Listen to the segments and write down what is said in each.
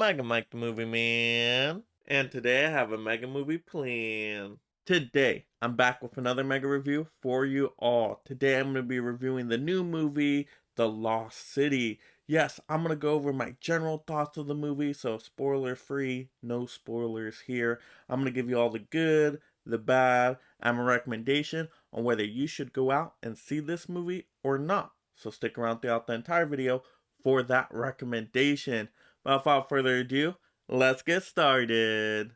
Mega Mike the Movie Man, and today I have a mega movie plan. Today, I'm back with another mega review for you all. Today, I'm going to be reviewing the new movie, The Lost City. Yes, I'm going to go over my general thoughts of the movie, so spoiler free, no spoilers here. I'm going to give you all the good, the bad, and a recommendation on whether you should go out and see this movie or not. So stick around throughout the entire video for that recommendation. But without further ado, let's get started.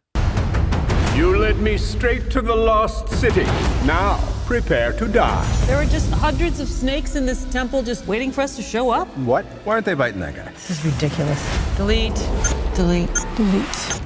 You led me straight to the Lost City. Now, prepare to die. There are just hundreds of snakes in this temple just waiting for us to show up. What? Why aren't they biting that guy? This is ridiculous. Delete. Delete. Delete.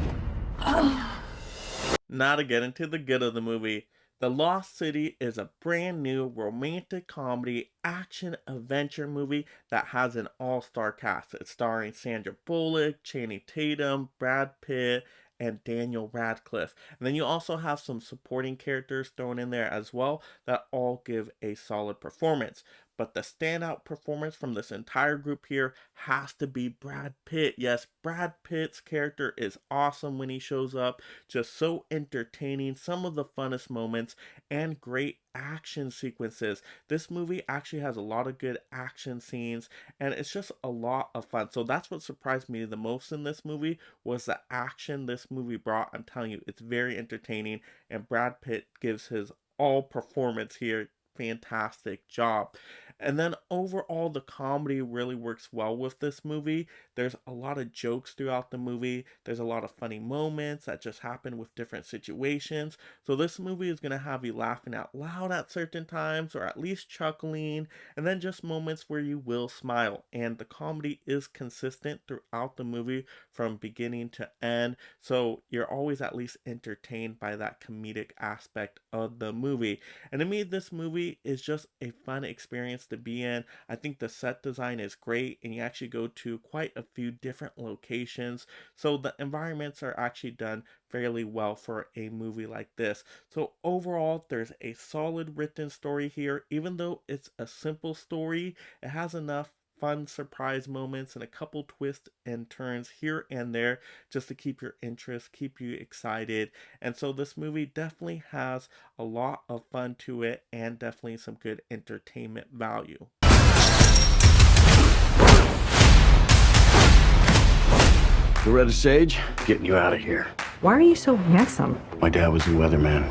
Now to get into the good of the movie. The Lost City is a brand new romantic comedy action adventure movie that has an all-star cast. It's starring Sandra Bullock, Channing Tatum, Brad Pitt, and Daniel Radcliffe. And then you also have some supporting characters thrown in there as well that all give a solid performance. But the standout performance from this entire group here has to be Brad Pitt. Yes, Brad Pitt's character is awesome when he shows up. Just so entertaining, some of the funnest moments, and great action sequences. This movie actually has a lot of good action scenes, and it's just a lot of fun. So that's what surprised me the most in this movie was the action this movie brought. I'm telling you, it's very entertaining, and Brad Pitt gives his all performance here. Fantastic job. And then overall, the comedy really works well with this movie. There's a lot of jokes throughout the movie. There's a lot of funny moments that just happen with different situations. So this movie is going to have you laughing out loud at certain times, or at least chuckling, and then just moments where you will smile. And the comedy is consistent throughout the movie from beginning to end. So you're always at least entertained by that comedic aspect of the movie. And to me, this movie is just a fun experience to be in. I think the set design is great, and you actually go to quite a few different locations. So the environments are actually done fairly well for a movie like this. So overall, there's a solid written story here. Even though it's a simple story, it has enough fun surprise moments and a couple twists and turns here and there just to keep your interest, keep you excited. And so this movie definitely has a lot of fun to it and definitely some good entertainment value. Loretta Sage, getting you out of here. Why are you so handsome? My dad was a weatherman.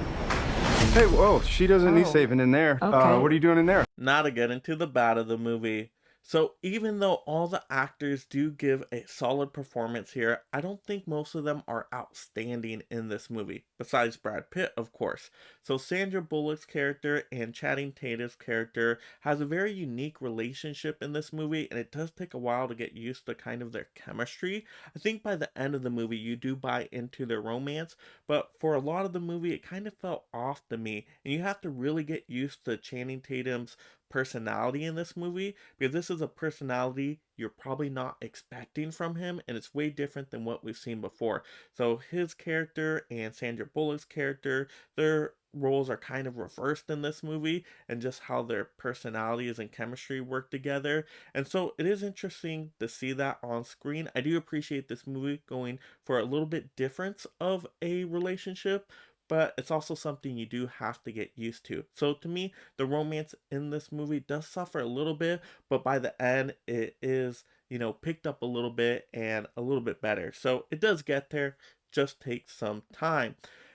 Hey, whoa, she doesn't need saving in there. Okay. What are you doing in there? Now to get into the bad of the movie. So even though all the actors do give a solid performance here, I don't think most of them are outstanding in this movie, besides Brad Pitt, of course. So Sandra Bullock's character and Channing Tatum's character has a very unique relationship in this movie, and it does take a while to get used to kind of their chemistry. I think by the end of the movie, you do buy into their romance, but for a lot of the movie, it kind of felt off to me, and you have to really get used to Channing Tatum's personality in this movie, because this is a personality you're probably not expecting from him, and it's way different than what we've seen before. So his character and Sandra Bullock's character, their roles are kind of reversed in this movie, and just how their personalities and chemistry work together. And so it is interesting to see that on screen. I do appreciate this movie going for a little bit difference of a relationship, but it's also something you do have to get used to. So to me, the romance in this movie does suffer a little bit, but by the end, it is, picked up a little bit and a little bit better. So it does get there, just takes some time.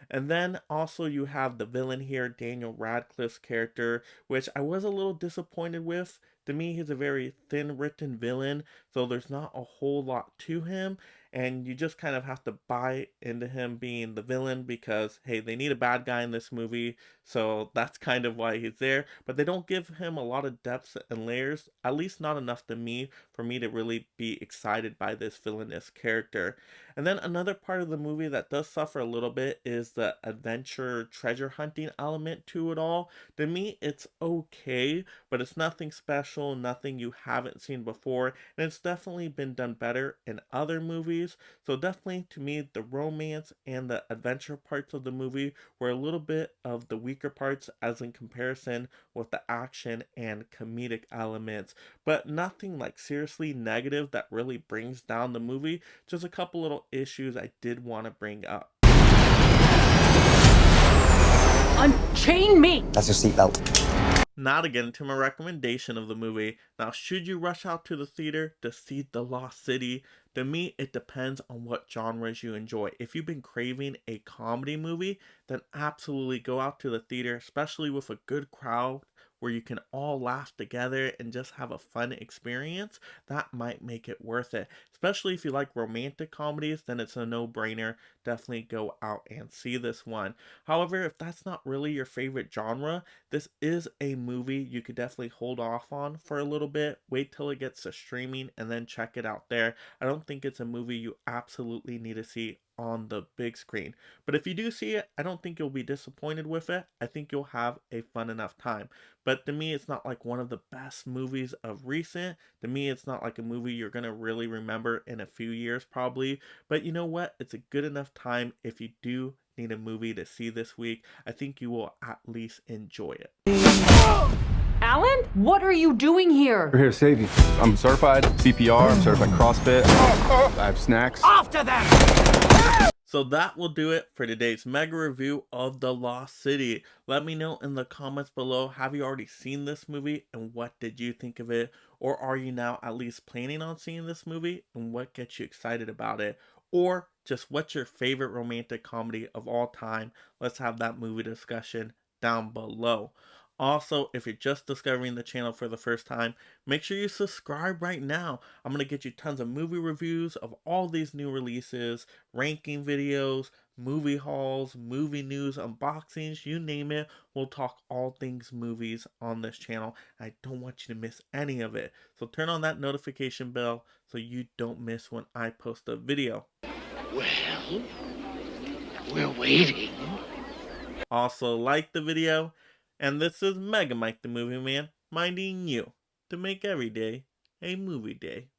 And then also you have the villain here, Daniel Radcliffe's character, which I was a little disappointed with. To me, he's a very thin written villain, so there's not a whole lot to him, and you just kind of have to buy into him being the villain because, hey, they need a bad guy in this movie, so that's kind of why he's there. But they don't give him a lot of depth and layers, at least not enough to me, for me to really be excited by this villainous character. And then another part of the movie that does suffer a little bit is the adventure treasure hunting element to it all. To me, it's okay, but it's nothing special, nothing you haven't seen before, and it's definitely been done better in other movies. movies. So definitely to me, the romance and the adventure parts of the movie were a little bit of the weaker parts as in comparison with the action and comedic elements. But nothing like seriously negative that really brings down the movie. Just a couple little issues I did want to bring up. Unchain me! That's your seatbelt. Now to get into my recommendation of the movie. Now, should you rush out to the theater to see The Lost City? To me, it depends on what genres you enjoy. If you've been craving a comedy movie, then absolutely go out to the theater, especially with a good crowd where you can all laugh together and just have a fun experience. That might make it worth it. Especially if you like romantic comedies, then it's a no-brainer. Definitely go out and see this one. However, if that's not really your favorite genre, this is a movie you could definitely hold off on for a little bit. Wait till it gets to streaming and then check it out there. I don't think it's a movie you absolutely need to see on the big screen. But if you do see it, I don't think you'll be disappointed with it. I think you'll have a fun enough time. But to me, it's not like one of the best movies of recent. To me, it's not like a movie you're going to really remember in a few years probably. But you know what? It's a good enough time if you do need a movie to see this week. I think you will at least enjoy it. Alan, what are you doing here? We're here to save you. I'm certified CPR, I'm certified CrossFit. I have snacks. After them! So that will do it for today's mega review of The Lost City. Let me know in the comments below, have you already seen this movie and what did you think of it? Or are you now at least planning on seeing this movie and what gets you excited about it? Or just what's your favorite romantic comedy of all time? Let's have that movie discussion down below. Also, if you're just discovering the channel for the first time, make sure you subscribe right now. I'm going to get you tons of movie reviews of all these new releases, ranking videos, movie hauls, movie news, unboxings, you name it. We'll talk all things movies on this channel. I don't want you to miss any of it. So turn on that notification bell so you don't miss when I post a video. Well, we're waiting. Also, like the video. And this is Mega Mike the Movie Man, minding you to make every day a movie day.